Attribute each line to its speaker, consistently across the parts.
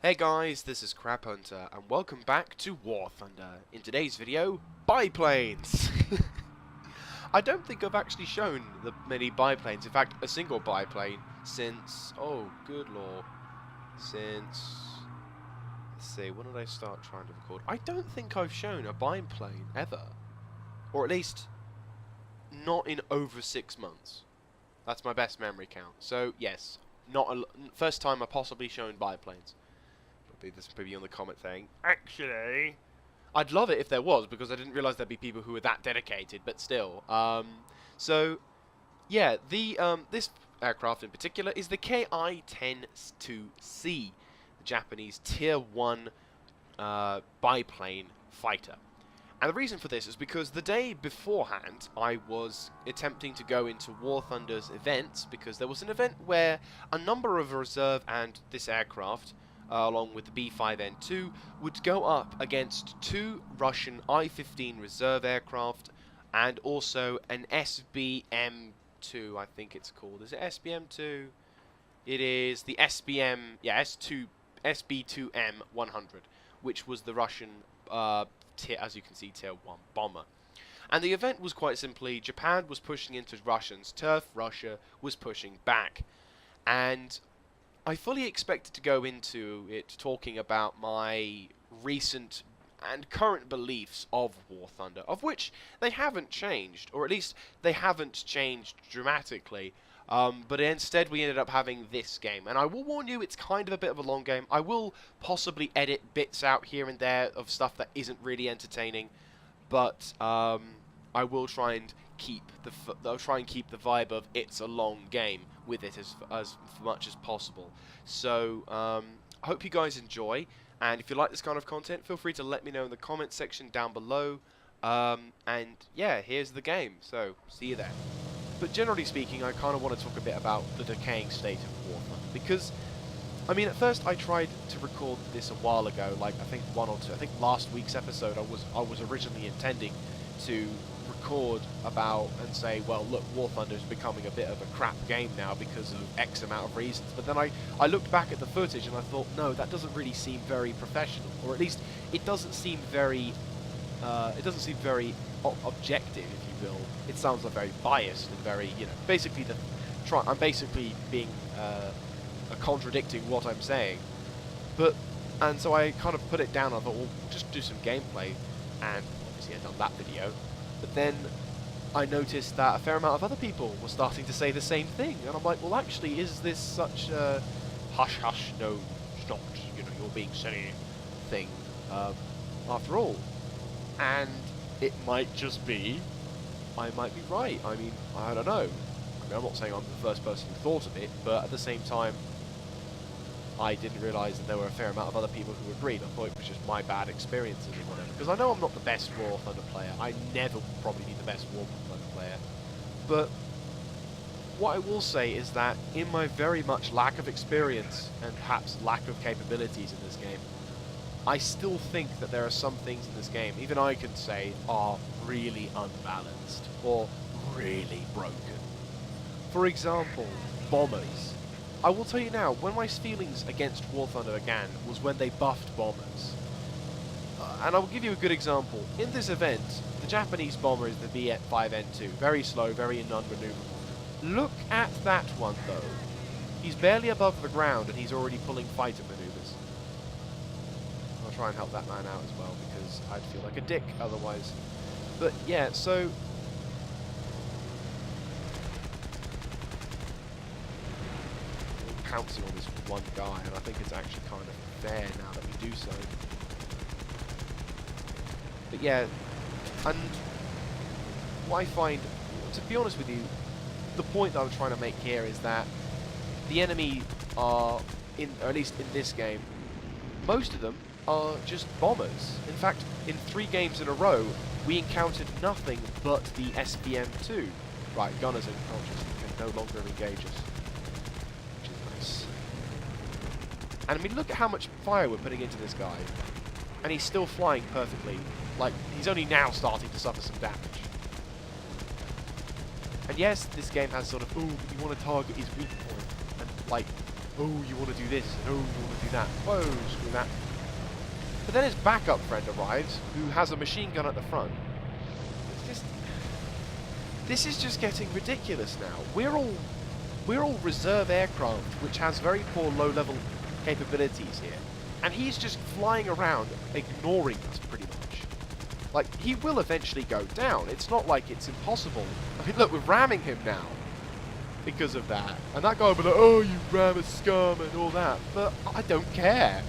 Speaker 1: Hey guys, this is Crab Hunter, and welcome back to War Thunder. In today's video, biplanes! I don't think I've actually shown the many biplanes, in fact, a single biplane, since, oh, good lord, since, let's see, when did I start trying to record? I don't think I've shown a biplane, ever. Or at least, not in over 6 months. That's my best memory count. So, yes, first time I've possibly shown biplanes. There's maybe on the comment saying, actually, I'd love it if there was, because I didn't realise there'd be people who were that dedicated, but still. So, yeah, this aircraft in particular is the Ki-10-2C, the Japanese Tier 1 biplane fighter. And the reason for this is because the day beforehand, I was attempting to go into War Thunder's events, because there was an event where a number of reserve and this aircraft, along with the B-5N2, would go up against 2 Russian I-15 reserve aircraft and also an SBM-2, I think it's called. Is it SBM-2? It is the SBM, yeah, SB2M-100, which was the Russian, as you can see, Tier 1 bomber. And the event was quite simply, Japan was pushing into Russians' turf, Russia was pushing back. And I fully expected to go into it talking about my recent and current beliefs of War Thunder, of which they haven't changed, or at least they haven't changed dramatically, but instead we ended up having this game. And I will warn you, it's kind of a bit of a long game. I will possibly edit bits out here and there of stuff that isn't really entertaining, but I will try and keep the vibe of it's a long game with it as much as possible. So I hope you guys enjoy, and if you like this kind of content, feel free to let me know in the comment section down below. And yeah, here's the game, so see you there. But generally speaking, I kind of want to talk a bit about the decaying state of War Thunder, because I mean, at first I tried to record this a while ago, like I think one or two. I think last week's episode I was originally intending to record about and say, well, look, War Thunder is becoming a bit of a crap game now because of X amount of reasons. But then I looked back at the footage and I thought, no, that doesn't really seem very professional, or at least it doesn't seem very objective, if you will. It sounds like very biased and very, you know, basically I'm basically being contradicting what I'm saying. And so I kind of put it down. I thought, well, just do some gameplay, and obviously I've done that video. But then I noticed that a fair amount of other people were starting to say the same thing, and I'm like, well, actually, is this such a hush hush, no, it's not, you know, you're being silly thing after all? And it might just be, I might be right. I mean, I don't know. I mean, I'm not saying I'm the first person who thought of it, but at the same time, I didn't realise that there were a fair amount of other people who agreed. I thought it was just my bad experiences or whatever. Because I know I'm not the best War Thunder player. I never will probably be the best War Thunder player. But what I will say is that in my very much lack of experience and perhaps lack of capabilities in this game, I still think that there are some things in this game, even I can say, are really unbalanced or really broken. For example, bombers. I will tell you now, when my feelings against War Thunder began was when they buffed bombers. And I will give you a good example. In this event, the Japanese bomber is the B-5N2. Very slow, very non-maneuverable. Look at that one, though. He's barely above the ground, and he's already pulling fighter maneuvers. I'll try and help that man out as well, because I'd feel like a dick otherwise. But yeah, so pouncing on this one guy, and I think it's actually kind of fair now that we do so. But yeah, and what I find, to be honest with you, the point that I'm trying to make here is that the enemy are, or at least in this game, most of them are just bombers. In fact, in 3 games in a row, we encountered nothing but the SBM-2. Right, gunners unconscious, can no longer engage us. And I mean, look at how much fire we're putting into this guy. And he's still flying perfectly. Like, he's only now starting to suffer some damage. And yes, this game has sort of, ooh, you want to target his weak point. And, like, oh, you want to do this, and oh, you want to do that. Whoa, screw that. But then his backup friend arrives, who has a machine gun at the front. It's just... This is just getting ridiculous now. We're all reserve aircraft, which has very poor low-level capabilities here. And he's just flying around, ignoring us, pretty much. Like, he will eventually go down. It's not like it's impossible. I mean, look, we're ramming him now because of that. And that guy will be like, oh, you ram a scum and all that. But I don't care.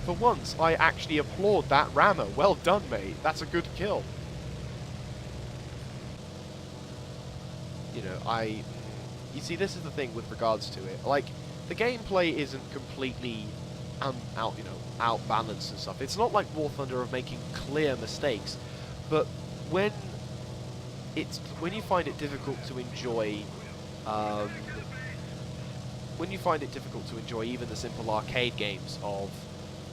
Speaker 1: For once, I actually applaud that rammer. Well done, mate. That's a good kill. You know, you see, this is the thing with regards to it. Like, the gameplay isn't completely outbalanced and stuff. It's not like War Thunder of making clear mistakes, but when you find it difficult to enjoy, even the simple arcade games of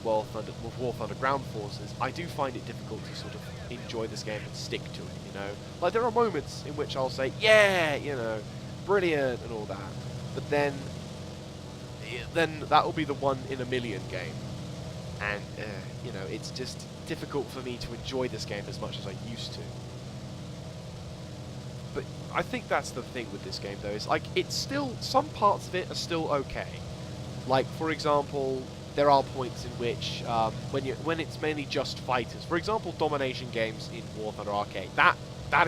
Speaker 1: War Thunder Ground Forces, I do find it difficult to sort of enjoy this game and stick to it. You know, like there are moments in which I'll say, yeah, you know, brilliant and all that, but then that will be the one in a million game. And, you know, it's just difficult for me to enjoy this game as much as I used to. But I think that's the thing with this game, though, is, like, it's still, some parts of it are still okay. Like, for example, there are points in which, when it's mainly just fighters, for example, domination games in War Thunder Arcade, that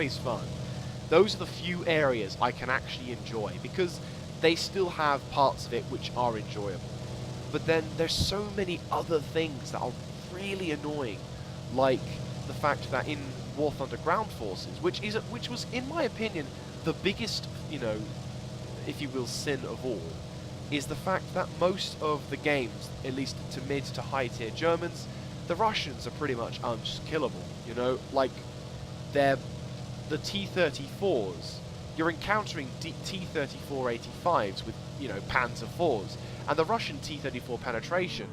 Speaker 1: is fun. Those are the few areas I can actually enjoy, because they still have parts of it which are enjoyable. But then there's so many other things that are really annoying, like the fact that in War Thunder Ground Forces, which was, in my opinion, the biggest, you know, if you will, sin of all, is the fact that most of the games, at least to mid to high tier Germans, the Russians are pretty much unkillable. You know, like the T-34s. You're encountering T-34-85s with, you know, Panzer IVs. And the Russian T-34 penetration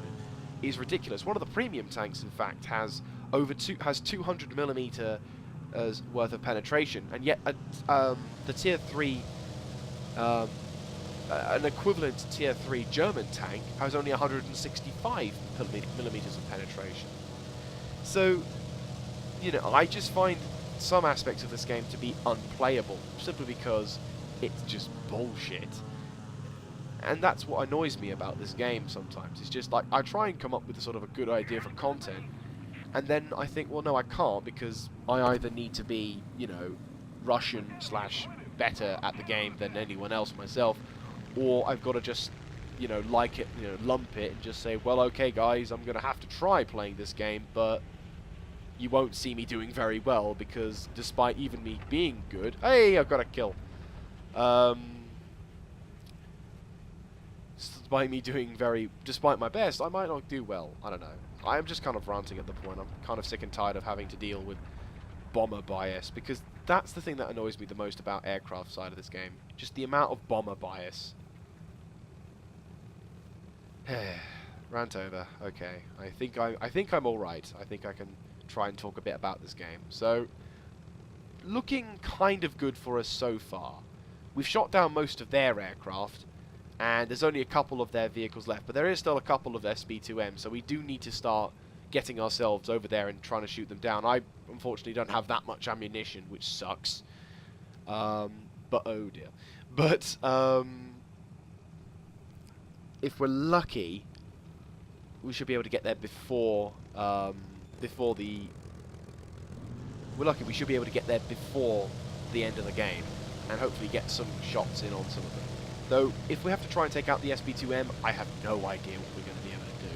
Speaker 1: is ridiculous. One of the premium tanks, in fact, has 200mm worth of penetration, and yet the Tier 3, an equivalent Tier 3 German tank has only 165mm of penetration. So, you know, I just find some aspects of this game to be unplayable, simply because it's just bullshit. And that's what annoys me about this game sometimes. It's just like, I try and come up with a sort of a good idea for content, and then I think, well, no, I can't, because I either need to be, you know, Russian / better at the game than anyone else myself, or I've got to just, you know, like it, you know, lump it and just say, well, okay, guys, I'm going to have to try playing this game, but you won't see me doing very well, because despite even me being good... Hey, I've got a kill. Despite my best, I might not do well. I don't know. I'm just kind of ranting at the point. I'm kind of sick and tired of having to deal with bomber bias, because that's the thing that annoys me the most about aircraft side of this game. Just the amount of bomber bias. Rant over. Okay. I think I'm all right. I think I can try and talk a bit about this game. So, looking kind of good for us so far. We've shot down most of their aircraft, and there's only a couple of their vehicles left, but there is still a couple of SB2M, so we do need to start getting ourselves over there and trying to shoot them down. I, unfortunately, don't have that much ammunition, which sucks. But, oh dear. But, if we're lucky, we should be able to get there before, we're lucky, we should be able to get there before the end of the game, and hopefully get some shots in on some of them. Though, if we have to try and take out the SB2M, I have no idea what we're going to be able to do.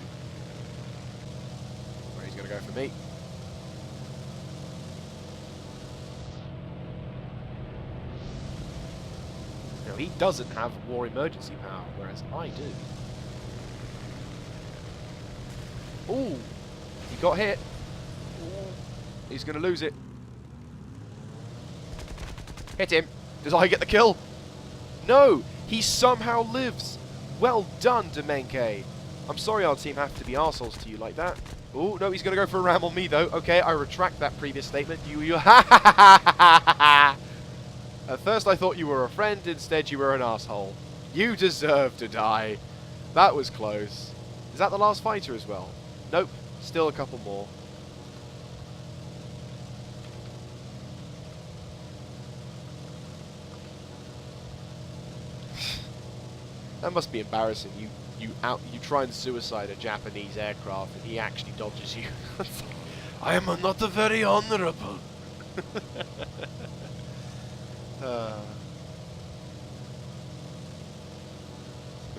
Speaker 1: Where he's going to go for me. No, he doesn't have war emergency power, whereas I do. Ooh, he got hit. Ooh, he's going to lose it. Hit him. Does I get the kill? No, he somehow lives. Well done, Demenke. I'm sorry our team have to be arseholes to you like that. Oh, no, he's going to go for a ram on me, though. Okay, I retract that previous statement. You ha ha ha ha ha. At first I thought you were a friend, instead you were an asshole. You deserve to die. That was close. Is that the last fighter as well? Nope. Still a couple more. That must be embarrassing. You try and suicide a Japanese aircraft and he actually dodges you. I am not very honorable. The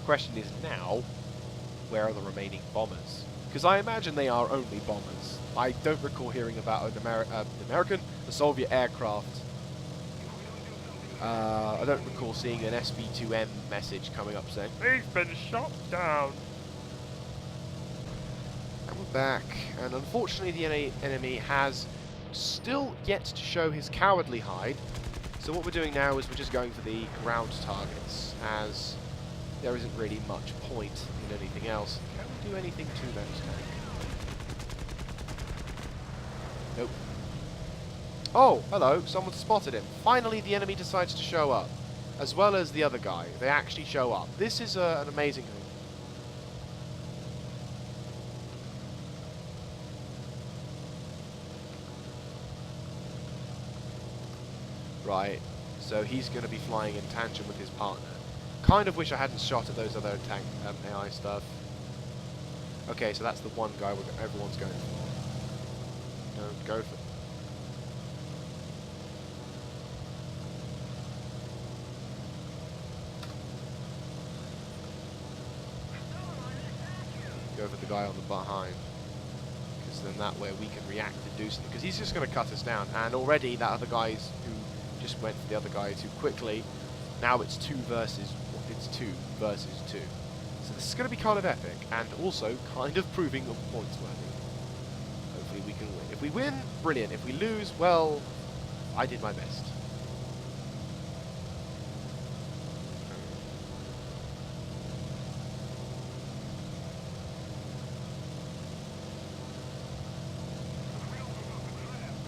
Speaker 1: question is now, where are the remaining bombers? Because I imagine they are only bombers. I don't recall hearing about a Soviet aircraft. I don't recall seeing an SB-2M message coming up saying, "They've been shot down." And we're back. And unfortunately the enemy has still yet to show his cowardly hide. So what we're doing now is we're just going for the ground targets, as there isn't really much point in anything else. Can we do anything to those tanks? Nope. Oh, hello, someone spotted him. Finally the enemy decides to show up, as well as the other guy. They actually show up. This is an amazing thing. Right, so he's going to be flying in tangent with his partner. Kind of wish I hadn't shot at those other tank AI stuff. Okay, so that's the one guy everyone's going for. Don't go for... Go for the guy on the behind. Because then that way we can react and do something. Because he's just going to cut us down. And already that other guys who just went for the other guy too quickly. Now it's 2 versus 2. So this is going to be kind of epic, and also kind of proving points worthy. Hopefully we can win. If we win, brilliant. If we lose, well, I did my best.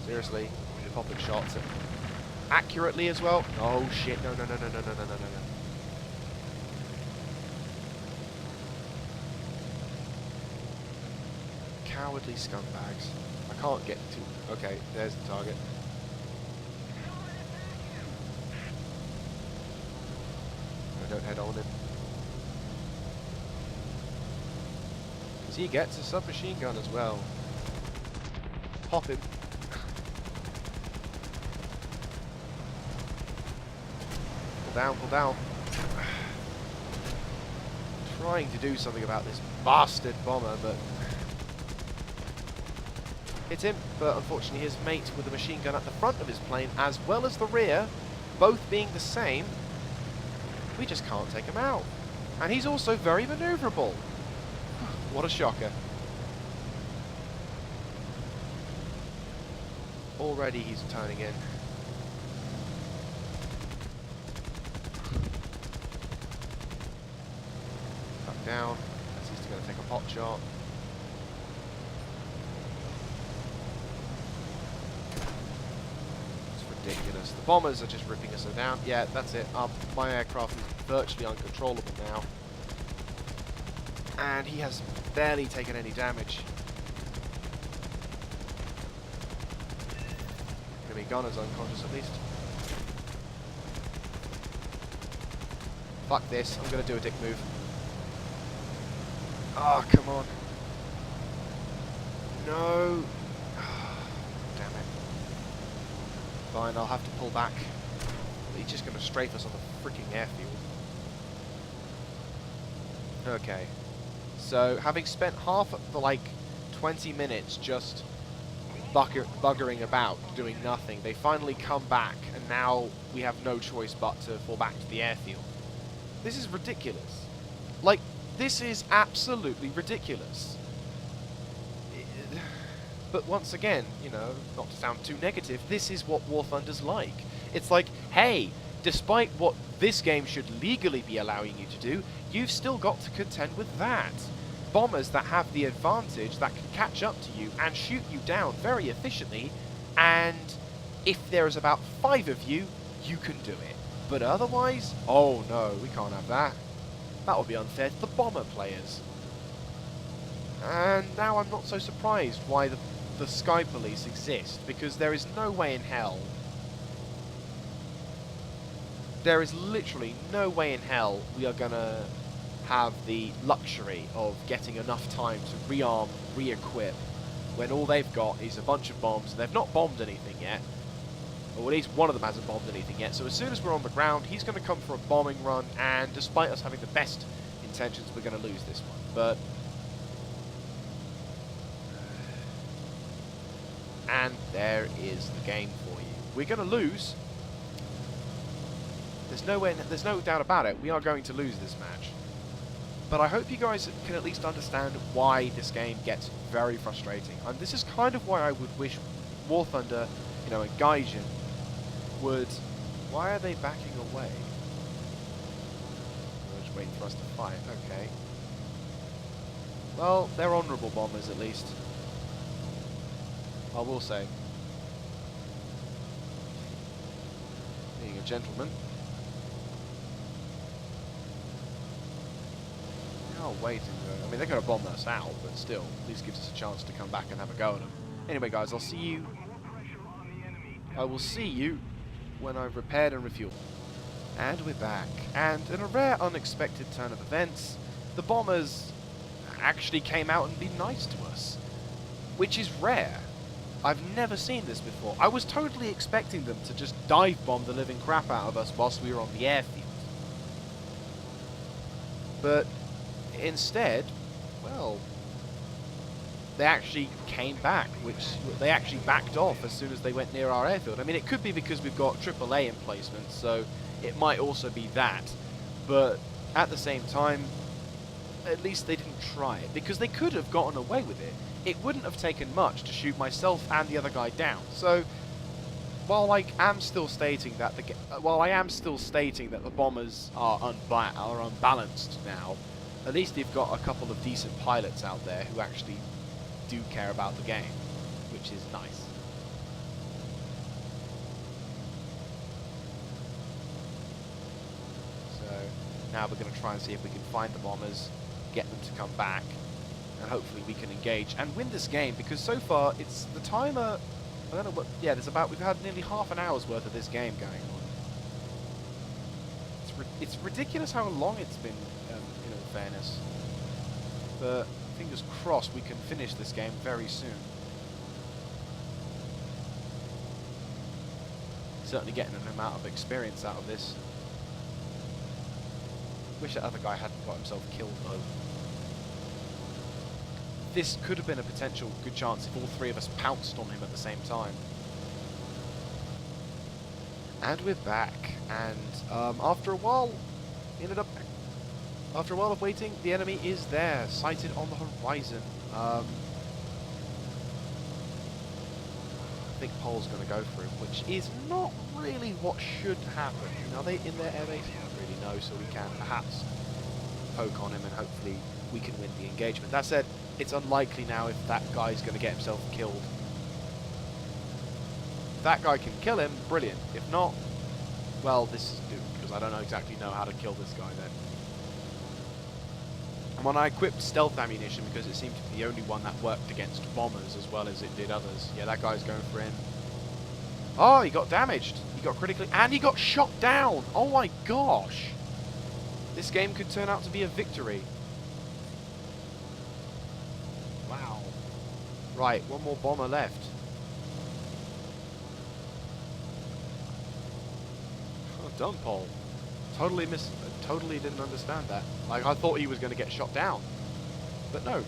Speaker 1: Seriously, you're popping shots accurately as well. Oh shit! No! Cowardly scumbags. I can't get to... Okay, there's the target. No, don't head on him. Because he gets a submachine gun as well. Pop him. Pull down. Trying to do something about this bastard bomber, but... Hit him, but unfortunately his mate with a machine gun at the front of his plane, as well as the rear, both being the same, we just can't take him out. And he's also very maneuverable. What a shocker. Already he's turning in. Back down, as he's going to take a pot shot. Ridiculous. The bombers are just ripping us down. Yeah, that's it. My aircraft is virtually uncontrollable now. And he has barely taken any damage. Enemy gunner's unconscious at least. Fuck this. I'm going to do a dick move. Oh, come on. No. Fine, I'll have to pull back. But he's just going to strafe us on the freaking airfield. Okay. So, having spent half of the, 20 minutes just buggering about, doing nothing, they finally come back, and now we have no choice but to fall back to the airfield. This is ridiculous. This is absolutely ridiculous. But once again, not to sound too negative, this is what War Thunder's like. It's like, hey, despite what this game should legally be allowing you to do, you've still got to contend with that. Bombers that have the advantage, that can catch up to you and shoot you down very efficiently, and if there's about 5 of you, you can do it. But otherwise, oh no, we can't have that. That would be unfair to the bomber players. And now I'm not so surprised why the Sky Police exist, because there is no way in hell, there is literally no way in hell we are going to have the luxury of getting enough time to rearm, re-equip, when all they've got is a bunch of bombs, and they've not bombed anything yet, or at least one of them hasn't bombed anything yet. So as soon as we're on the ground, he's going to come for a bombing run, and despite us having the best intentions, we're going to lose this one. But and there is the game for you. We're going to lose. There's no doubt about it. We are going to lose this match. But I hope you guys can at least understand why this game gets very frustrating. And this is kind of why I would wish War Thunder, you know, and Gaijin would... Why are they backing away? They're just waiting for us to fight. Okay. Well, they're honourable bombers at least. I will say. Being a gentleman. They are waiting though. I mean, they're going to bomb us out, but still, at least gives us a chance to come back and have a go at them. Anyway, guys, I'll see you. I will see you when I've repaired and refueled. And we're back. And in a rare, unexpected turn of events, the bombers actually came out and been nice to us, which is rare. I've never seen this before. I was totally expecting them to just dive bomb the living crap out of us whilst we were on the airfield. But instead, well, they actually came back, which they actually backed off as soon as they went near our airfield. I mean, it could be because we've got AAA emplacements, so it might also be that. But at the same time, at least they didn't try it, because they could have gotten away with it. It wouldn't have taken much to shoot myself and the other guy down. So, while I am still stating that the bombers are unbalanced now, at least they've got a couple of decent pilots out there who actually do care about the game, which is nice. So now we're going to try and see if we can find the bombers, get them to come back, and hopefully we can engage and win this game, because so far it's the timer, I don't know what, yeah, we've had nearly half an hour's worth of this game going on. It's ridiculous how long it's been, in all fairness. But fingers crossed we can finish this game very soon. Certainly getting an amount of experience out of this. Wish that other guy hadn't got himself killed though. This could have been a potential good chance if all three of us pounced on him at the same time. And we're back, and after a while of waiting, the enemy is there, sighted on the horizon. I think Pole's going to go for him, which is not really what should happen. Are they in their airbase? I don't really know, so we can perhaps poke on him and hopefully we can win the engagement. That said, it's unlikely now if that guy's going to get himself killed. If that guy can kill him, brilliant. If not, well, this is doomed, because I don't exactly know how to kill this guy then. And when I equipped stealth ammunition, because it seemed to be the only one that worked against bombers as well as it did others. Yeah, that guy's going for him. Oh, he got damaged. He got critically, and he got shot down. Oh my gosh. This game could turn out to be a victory. Wow. Right, one more bomber left. Oh, done, Pole. Totally didn't understand that. Like, I thought he was going to get shot down. But no.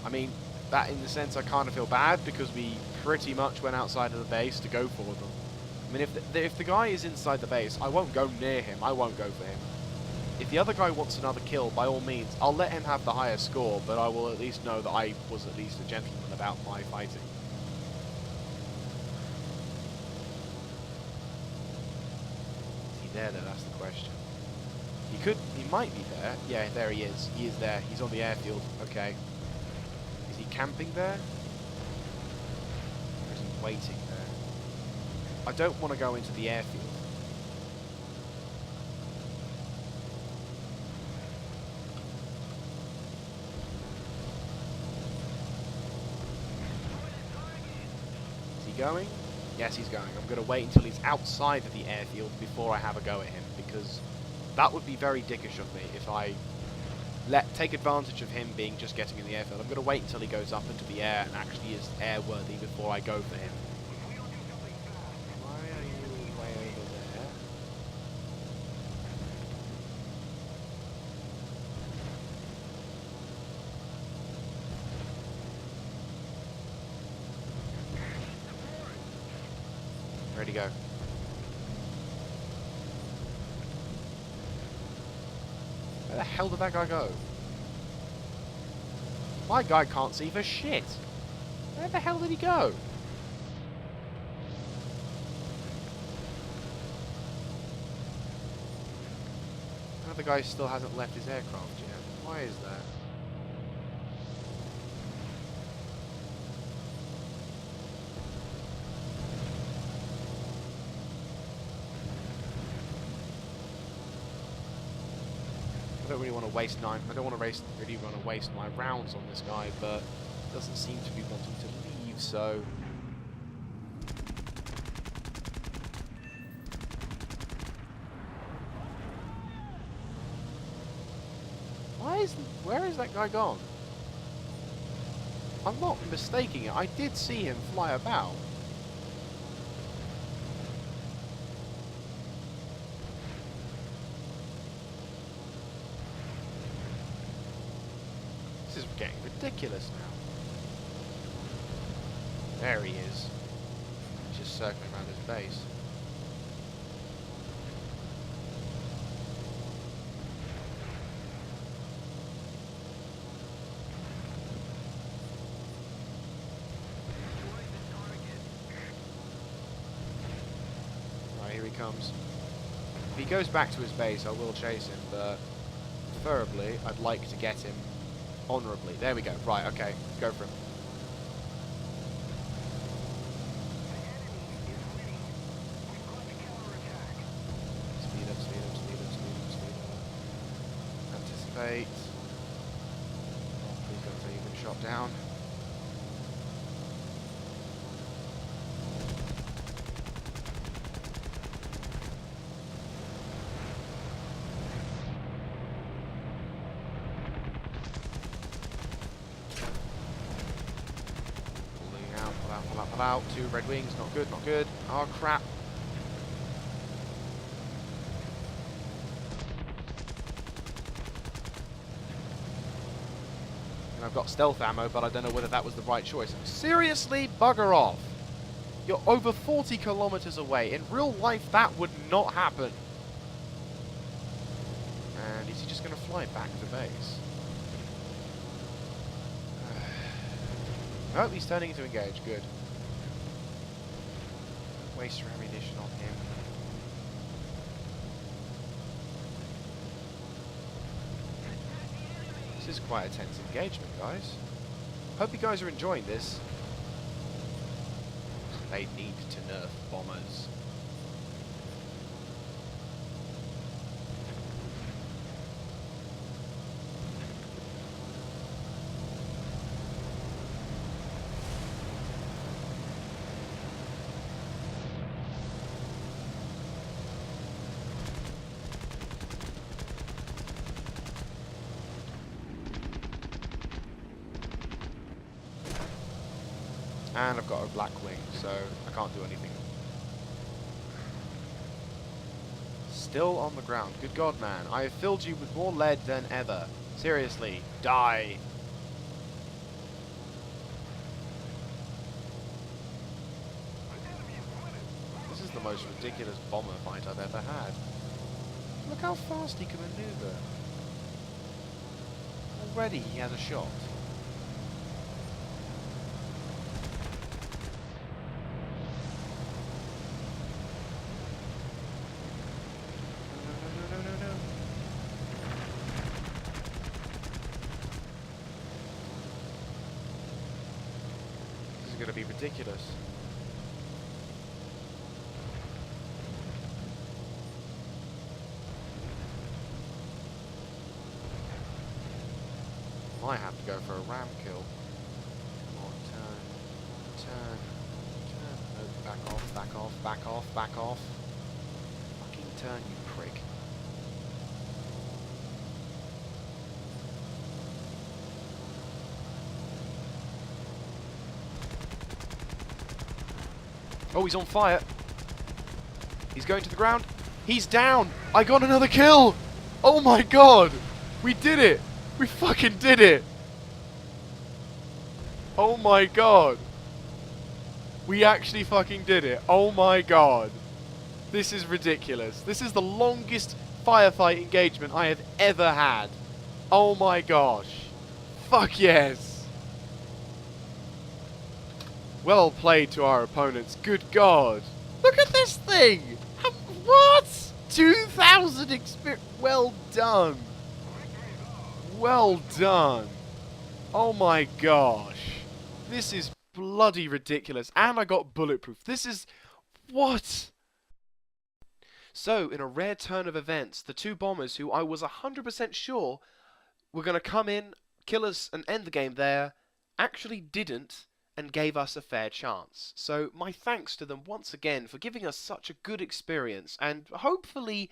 Speaker 1: I mean, that in the sense I kind of feel bad, because we pretty much went outside of the base to go for them. I mean, if the guy is inside the base, I won't go near him. I won't go for him. If the other guy wants another kill, by all means, I'll let him have the higher score, but I will at least know that I was at least a gentleman about my fighting. Is he there, though? That's the question. He might be there. Yeah, there he is. He is there. He's on the airfield. Okay. Is he camping there? Or is he waiting there? I don't want to go into the airfield. going? Yes, he's going. I'm going to wait until he's outside of the airfield before I have a go at him, because that would be very dickish of me if I take advantage of him being just getting in the airfield. I'm going to wait until he goes up into the air and actually is airworthy before I go for him. Why are you way over there? Where'd he go? Where the hell did that guy go? My guy can't see for shit. Where the hell did he go? Another guy still hasn't left his aircraft yet. Why is that? I don't really want to waste really want to waste my rounds on this guy, but he doesn't seem to be wanting to leave, so where is that guy gone? I'm not mistaking it. I did see him fly about. This is getting ridiculous now. There he is. He's just circling around his base. Right, here he comes. If he goes back to his base, I will chase him, but preferably I'd like to get him honourably. There we go. Right, okay. Go for him. Speed up, speed up, speed up, speed up, speed up. Anticipate. Oh, please don't say you've been shot down. Out, 2 red wings, not good, not good. Oh crap. And I've got stealth ammo, but I don't know whether that was the right choice. Seriously? Bugger off. You're over 40 kilometers away. In real life, that would not happen. And is he just going to fly back to base? Nope, he's turning to engage. Good. Waste your ammunition on him. This is quite a tense engagement, guys. Hope you guys are enjoying this. They need to nerf bombers. And I've got a black wing, so I can't do anything. Still on the ground. Good God, man. I have filled you with more lead than ever. Seriously, die. This is the most ridiculous bomber fight I've ever had. Look how fast he can maneuver. Already he has a shot. Going to be ridiculous. Might have to go for a ram kill. Come on, turn, turn, turn. back off, back off, back off, back off. Fucking turn, you prick. Oh, he's on fire. He's going to the ground. He's down. I got another kill. Oh my god. We did it. We fucking did it. Oh my god. We actually fucking did it. Oh my god. This is ridiculous. This is the longest firefight engagement I have ever had. Oh my gosh. Fuck yes. Well played to our opponents. Good God. Look at this thing. What? 2,000 experience. Well done. Well done. Oh my gosh. This is bloody ridiculous. And I got bulletproof. This is... What? So, in a rare turn of events, the two bombers who I was 100% sure were going to come in, kill us, and end the game there, actually didn't, and gave us a fair chance. So my thanks to them once again for giving us such a good experience, and hopefully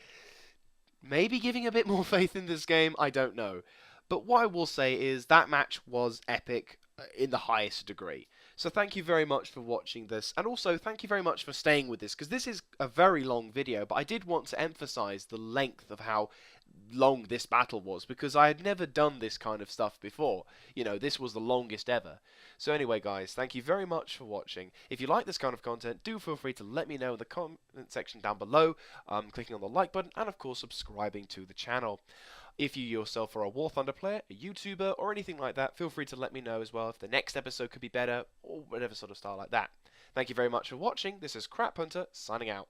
Speaker 1: maybe giving a bit more faith in this game, I don't know. But what I will say is that match was epic in the highest degree. So thank you very much for watching this, and also thank you very much for staying with this, because this is a very long video, but I did want to emphasize the length of how long this battle was, because I had never done this kind of stuff before. You know, this was the longest ever. So anyway guys, thank you very much for watching. If you like this kind of content, do feel free to let me know in the comment section down below, clicking on the like button, and of course subscribing to the channel. If you yourself are a War Thunder player, a YouTuber, or anything like that, feel free to let me know as well if the next episode could be better, or whatever sort of style like that. Thank you very much for watching. This is Crap Hunter, signing out.